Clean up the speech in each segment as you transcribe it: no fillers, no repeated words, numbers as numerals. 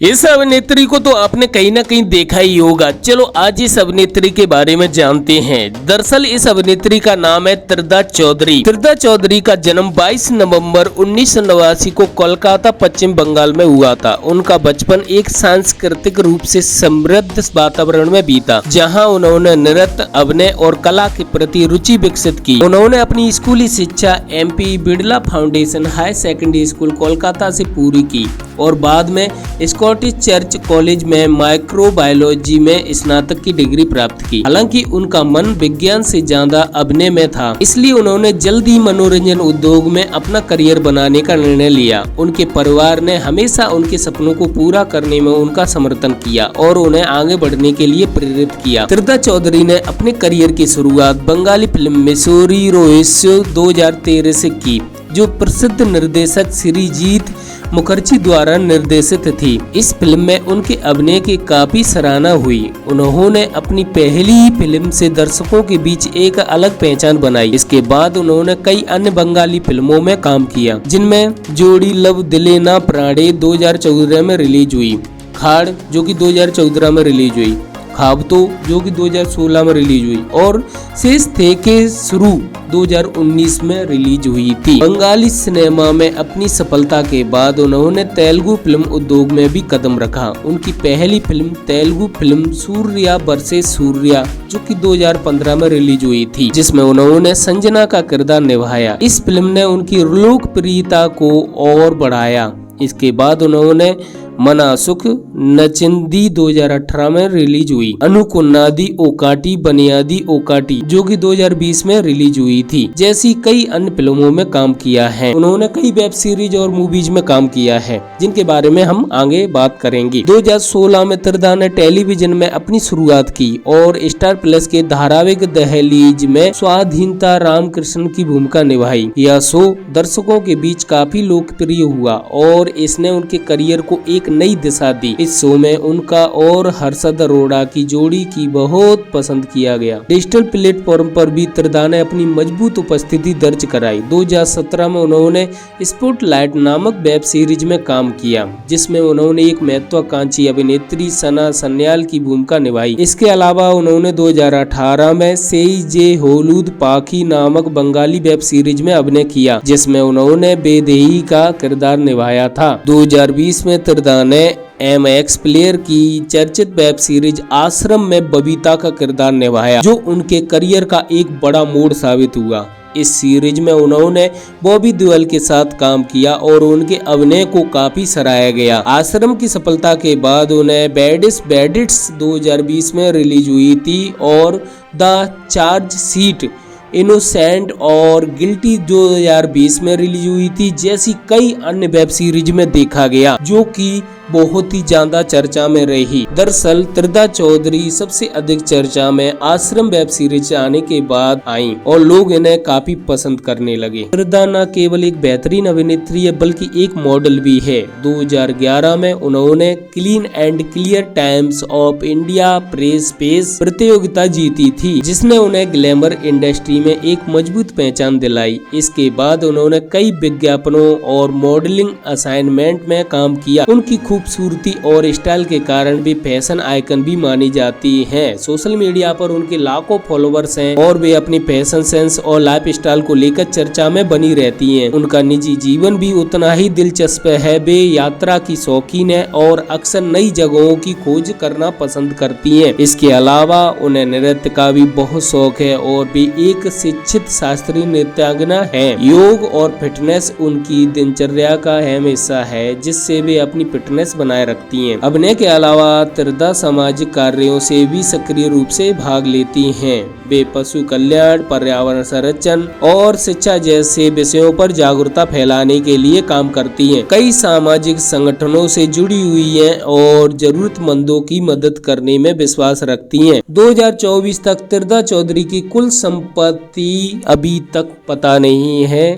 इस अभिनेत्री को तो आपने कहीं ना कहीं देखा ही होगा। चलो आज इस अभिनेत्री के बारे में जानते हैं। दरअसल इस अभिनेत्री का नाम है त्रिधा चौधरी। त्रिधा चौधरी का जन्म 22 नवंबर 1989 को कोलकाता पश्चिम बंगाल में हुआ था। उनका बचपन एक सांस्कृतिक रूप से समृद्ध वातावरण में बीता, जहां उन्होंने नृत्य, अभिनय और कला के प्रति रुचि विकसित की। उन्होंने अपनी स्कूली शिक्षा MP Birla foundation high secondary school Kolkata से पूरी की और बाद में स्कॉटिश चर्च कॉलेज में माइक्रोबायोलॉजी में स्नातक की डिग्री प्राप्त की। हालांकि उनका मन विज्ञान से ज्यादा अभिनय में था, इसलिए उन्होंने जल्द ही मनोरंजन उद्योग में अपना करियर बनाने का निर्णय लिया। उनके परिवार ने हमेशा उनके सपनों को पूरा करने में उनका समर्थन किया और उन्हें आगे बढ़ने के लिए प्रेरित किया। त्रिधा चौधरी ने अपने करियर की शुरुआत बंगाली फिल्म मिशोरी रोहिस्यो 2013 से की, जो प्रसिद्ध निर्देशक श्रीजीत मुखर्जी द्वारा निर्देशित थी। इस फिल्म में उनके अभिनय की काफी सराहना हुई। उन्होंने अपनी पहली ही फिल्म से दर्शकों के बीच एक अलग पहचान बनाई। इसके बाद उन्होंने कई अन्य बंगाली फिल्मों में काम किया, जिनमें जोड़ी लव दिले ना प्राणे 2014 में रिलीज हुई, खाड़ जो कि 2014 में रिलीज हुई, खाबतो जो कि 2016 में रिलीज हुई और शेष थे के शुरू 2019 में रिलीज हुई थी। बंगाली सिनेमा में अपनी सफलता के बाद उन्होंने तेलुगु फिल्म उद्योग में भी कदम रखा। उनकी पहली film Telugu film Surya versus Surya जो कि 2015 में रिलीज हुई थी, जिसमें उन्होंने संजना का किरदार निभाया। इस फिल्म ने उनकी लोकप्रियता को और बढ़ाया। इसके बाद उन्होंने मना सुख नचिंदी 2018 में रिलीज हुई, अनुकुन्नादी ओकाटी बनियादी ओकाटी जो कि 2020 में रिलीज हुई थी, जैसी कई अन्य फिल्मों में काम किया है। उन्होंने कई वेब सीरीज और मूवीज में काम किया है, जिनके बारे में हम आगे बात करेंगे। 2016 में त्रिधा ने टेलीविजन में अपनी शुरुआत की और स्टार प्लस के धारावाहिक दहलीज में स्वाधीनता रामकृष्ण की भूमिका निभाई। यह शो दर्शकों के बीच काफी लोकप्रिय हुआ और इसने उनके करियर को एक नई दिशा दी। इस शो में उनका और हर्षद अरोड़ा की जोड़ी की बहुत पसंद किया गया। डिजिटल प्लेटफॉर्म पर भी त्रिधा ने अपनी मजबूत उपस्थिति दर्ज कराई। 2017 में उन्होंने स्पॉटलाइट नामक वेब सीरीज में काम किया, जिसमें उन्होंने एक महत्वाकांक्षी अभिनेत्री सना सन्याल की भूमिका निभाई। इसके अलावा उन्होंने 2018 में सेई जे होलूद पाखी नामक बंगाली वेब सीरीज में अभिनय किया, जिसमें उन्होंने बेदेही का किरदार निभाया था। 2020 में त्रिधा ने MX प्लेयर की चर्चित वेब सीरीज आश्रम में बबीता का किरदार निभाया, जो उनके करियर का एक बड़ा मोड़ साबित हुआ। इस सीरीज में उन्होंने बॉबी देओल के साथ काम किया और उनके अभिनय को काफी सराहा गया। आश्रम की सफलता के बाद उन्हें बैडिस्ट बैडिट्स 2020 में रिलीज हुई थी और द चार्ज शीट इनोसेंट और गिल्टी 2020 में रिलीज हुई थी, जैसी कई अन्य वेब सीरीज में देखा गया, जो कि बहुत ही ज्यादा चर्चा में रही। दरअसल त्रिधा चौधरी सबसे अधिक चर्चा में आश्रम वेब सीरीज आने के बाद आई और लोग इन्हें काफी पसंद करने लगे। त्रिधा न केवल एक बेहतरीन अभिनेत्री है, बल्कि एक मॉडल भी है। 2011 में उन्होंने Clean and Clear Times of India Fresh Face प्रतियोगिता जीती थी, जिसने उन्हें ग्लैमर इंडस्ट्री में एक मजबूत पहचान दिलाई। इसके बाद उन्होंने कई विज्ञापनों और मॉडलिंग असाइनमेंट में काम किया। उनकी खूबसूरती और स्टाइल के कारण भी फैशन आइकन भी मानी जाती हैं। सोशल मीडिया पर उनके लाखों फॉलोवर्स हैं और वे अपनी फैशन सेंस और लाइफ स्टाइल को लेकर चर्चा में बनी रहती हैं। उनका निजी जीवन भी उतना ही दिलचस्प है। वे यात्रा की शौकीन है और अक्सर नई जगहों की खोज करना पसंद करती हैं। इसके अलावा उन्हें नृत्य का भी बहुत शौक है और वे एक शिक्षित शास्त्रीय नृत्यांगना है। योग और फिटनेस उनकी दिनचर्या का अहम हिस्सा है, जिससे वे अपनी फिटनेस बनाए रखती हैं। अभिनय के अलावा त्रिधा सामाजिक कार्यों से भी सक्रिय रूप से भाग लेती हैं। वे पशु कल्याण, पर्यावरण संरक्षण और शिक्षा जैसे विषयों पर जागरूकता फैलाने के लिए काम करती हैं। कई सामाजिक संगठनों से जुड़ी हुई हैं और जरूरतमंदों की मदद करने में विश्वास रखती हैं। 2024 तक त्रिधा चौधरी की कुल संपत्ति अभी तक पता नहीं है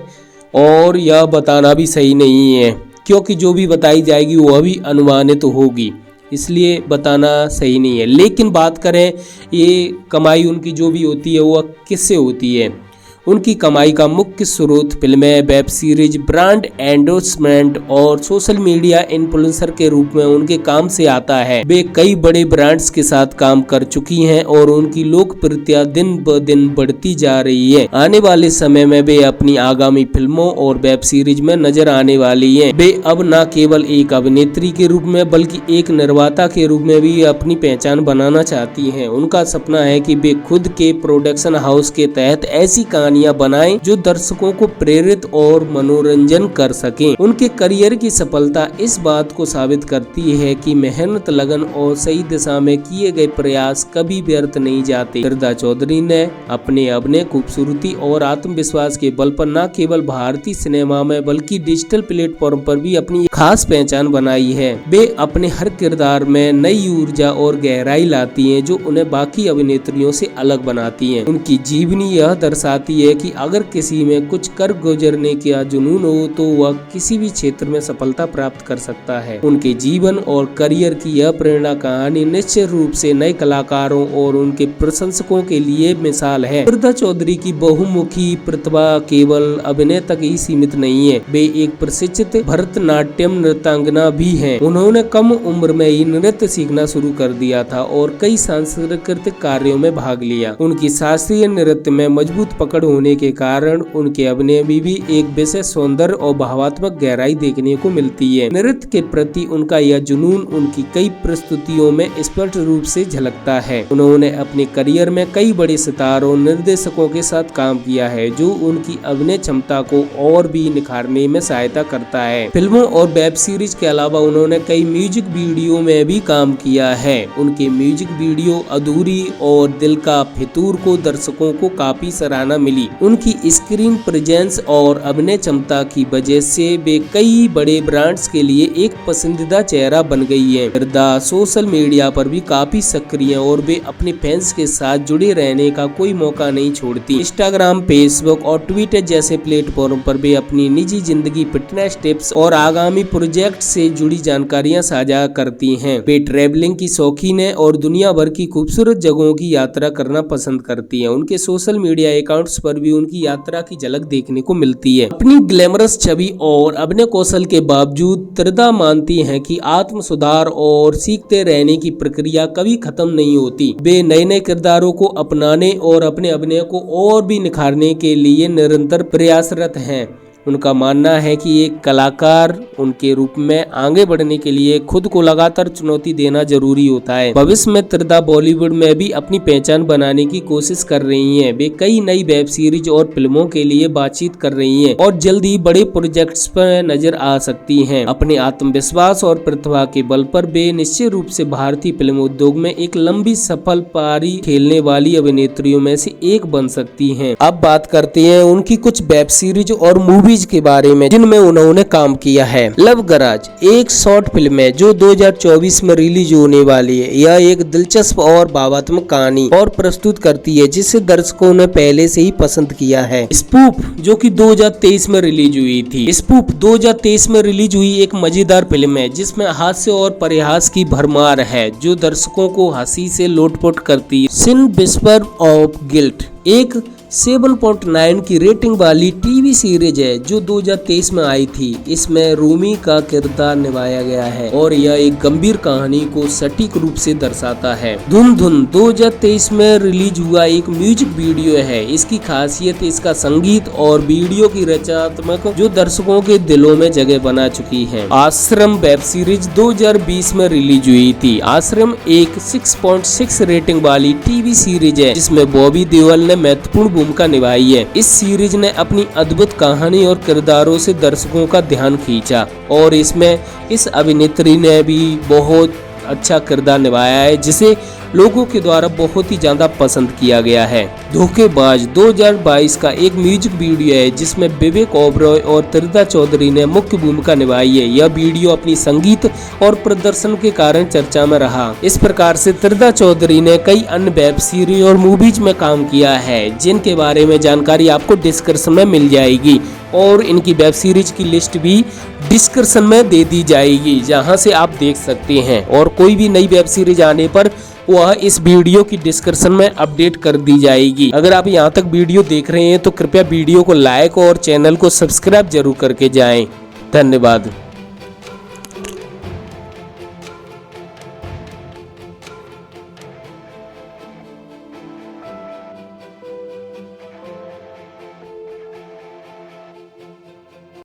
और यह बताना भी सही नहीं है, क्योंकि जो भी बताई जाएगी वह भी अनुमानित होगी, इसलिए बताना सही नहीं है। लेकिन बात करें ये कमाई उनकी जो भी होती है वह किससे होती है। उनकी कमाई का मुख्य स्रोत फिल्में, वेब सीरीज, ब्रांड एंडोर्समेंट और सोशल मीडिया इन्फ्लुएंसर के रूप में उनके काम से आता है। वे कई बड़े ब्रांड्स के साथ काम कर चुकी हैं और उनकी लोकप्रियता दिन ब दिन बढ़ती जा रही है। आने वाले समय में वे अपनी आगामी फिल्मों और वेब सीरीज में नजर आने वाली हैं। वे अब न केवल एक अभिनेत्री के रूप में बल्कि एक निर्माता के रूप में भी अपनी पहचान बनाना चाहती हैं। उनका सपना है कि वे खुद के प्रोडक्शन हाउस के तहत ऐसी कहानियां बनाएं जो दर्शकों को प्रेरित और मनोरंजन कर सकें। उनके करियर की सफलता इस बात को साबित करती है कि मेहनत, लगन और सही दिशा में किए गए प्रयास कभी व्यर्थ नहीं जाते। फ़िरदा चौधरी ने अपने अभिनय, खूबसूरती और आत्मविश्वास के बल पर न केवल भारतीय सिनेमा में बल्कि डिजिटल प्लेटफॉर्म पर भी अपनी खास पहचान बनाई है। वे अपने हर किरदार में नई ऊर्जा और गहराई लाती हैं जो उन्हें बाकी अभिनेत्रियों से अलग बनाती हैं। उनकी जीवनी यह दर्शाती है कि अगर किसी में कुछ कर गुजरने का जुनून हो तो वह किसी भी क्षेत्र में सफलता प्राप्त कर सकता है। उनके जीवन और करियर की यह प्रेरणा कहानी निश्चित रूप से नए कलाकारों और उनके प्रशंसकों के लिए मिसाल है। फ़िरदा चौधरी की बहुमुखी प्रतिभा केवल अभिनय तक ही सीमित नहीं है, वे एक प्रशिक्षित भरतनाट्यम नृत्यांगना भी हैं। उन्होंने कम उम्र में ही नृत्य सीखना शुरू कर दिया था और कई सांस्कृतिक कार्यों में भाग लिया। उनकी शास्त्रीय नृत्य में मजबूत पकड़ होने के कारण उनके अभिनय में भी एक विशेष सौंदर्य और भावात्मक गहराई देखने को मिलती है। नृत्य के प्रति उनका यह जुनून उनकी कई प्रस्तुतियों में स्पष्ट रूप से झलकता है। उन्होंने अपने करियर में कई बड़े सितारों, निर्देशकों के साथ काम किया है जो उनकी अभिनय क्षमता को और भी निखारने में सहायता करता है। फिल्मों और वेब सीरीज के अलावा उन्होंने कई म्यूजिक वीडियो में भी काम किया है। उनके म्यूजिक वीडियो अधूरी और दिल का फितूर को दर्शकों को काफी सराहना मिली। उनकी स्क्रीन प्रेजेंस और अभिनय क्षमता की वजह से वे कई बड़े ब्रांड्स के लिए एक पसंदीदा चेहरा बन गई है। फ़िरदा सोशल मीडिया पर भी काफी सक्रिय और वे अपने फैंस के साथ जुड़े रहने का कोई मौका नहीं छोड़ती। इंस्टाग्राम, फेसबुक और ट्विटर जैसे प्लेटफॉर्म पर वे अपनी निजी जिंदगी, फिटनेस टिप्स और आगामी प्रोजेक्ट से जुड़ी जानकारियां साझा करती हैं। वे ट्रैवलिंग की शौकीन है और दुनिया भर की खूबसूरत जगहों की यात्रा करना पसंद करती हैं। उनके सोशल मीडिया अकाउंट्स पर भी उनकी यात्रा की झलक देखने को मिलती है। अपनी ग्लैमरस छवि और अभिनय कौशल के बावजूद फ़िरदा मानती हैं कि आत्म सुधार और सीखते रहने की प्रक्रिया कभी खत्म नहीं होती। वे नए नए किरदारों को अपनाने और अपने अभिनय को और भी निखारने के लिए निरंतर प्रयासरत हैं। उनका मानना है कि एक कलाकार उनके रूप में आगे बढ़ने के लिए खुद को लगातार चुनौती देना जरूरी होता है। भविष्य में फ़िरदा बॉलीवुड में भी अपनी पहचान बनाने की कोशिश कर रही हैं। वे कई नई वेब सीरीज और फिल्मों के लिए बातचीत कर रही हैं और जल्द ही बड़े प्रोजेक्ट्स पर नजर आ सकती हैं। अपने आत्मविश्वास और प्रतिभा के बल पर वे निश्चित रूप से भारतीय फिल्म उद्योग में एक लंबी सफल पारी खेलने वाली अभिनेत्रियों में से एक बन सकती हैं। अब बात करते हैं उनकी कुछ वेब सीरीज और मूवीज के बारे में जिनमें उन्होंने काम किया है। लव गराज एक शॉर्ट फिल्म है जो 2024 में रिलीज होने वाली है। यह एक दिलचस्प और भावात्मक कहानी और प्रस्तुत करती है जिसे दर्शकों ने पहले से ही पसंद किया है। स्पूफ जो कि 2023 में रिलीज हुई थी। स्पूफ 2023 में रिलीज हुई एक मजेदार फिल्म है जिसमें हास्य और परिहास की भरमार है जो दर्शकों को हंसी से लोटपोट करती है। सिन विस्पर ऑफ गिल्ट एक 7.9 की रेटिंग वाली टीवी सीरीज है जो 2023 में आई थी। इसमें रूमी का किरदार निभाया गया है और यह एक गंभीर कहानी को सटीक रूप से दर्शाता है। धुन धुन 2023 में रिलीज हुआ एक म्यूजिक वीडियो है। इसकी खासियत इसका संगीत और वीडियो की रचनात्मक जो दर्शकों के दिलों में जगह बना चुकी है। आश्रम वेब सीरीज 2020 में रिलीज हुई थी। आश्रम एक 6.6 रेटिंग वाली टीवी सीरीज है जिसमें बॉबी देओल ने महत्वपूर्ण भूमिका निभाई है। इस सीरीज ने अपनी अद्भुत कहानी और किरदारों से दर्शकों का ध्यान खींचा और इसमें इस अभिनेत्री ने भी बहुत अच्छा किरदार निभाया है जिसे लोगों के द्वारा बहुत ही ज्यादा पसंद किया गया है। धोखेबाज 2022 का एक म्यूजिक वीडियो है जिसमें विवेक ओबरॉय और फ़िरदा चौधरी ने मुख्य भूमिका निभाई है। यह वीडियो अपनी संगीत और प्रदर्शन के कारण चर्चा में रहा। इस प्रकार से फ़िरदा चौधरी ने कई अन्य वेब सीरीज और मूवीज में काम किया है जिनके बारे में जानकारी आपको डिस्क्रिप्शन में मिल जाएगी और इनकी वेब सीरीज की लिस्ट भी डिस्क्रिप्शन में दे दी जाएगी जहां से आप देख सकते हैं और कोई भी नई वेब सीरीज आने पर वह इस वीडियो की डिस्क्रिप्शन में अपडेट कर दी जाएगी। अगर आप यहां तक वीडियो देख रहे हैं तो कृपया वीडियो को लाइक और चैनल को सब्सक्राइब जरूर करके जाएं। धन्यवाद।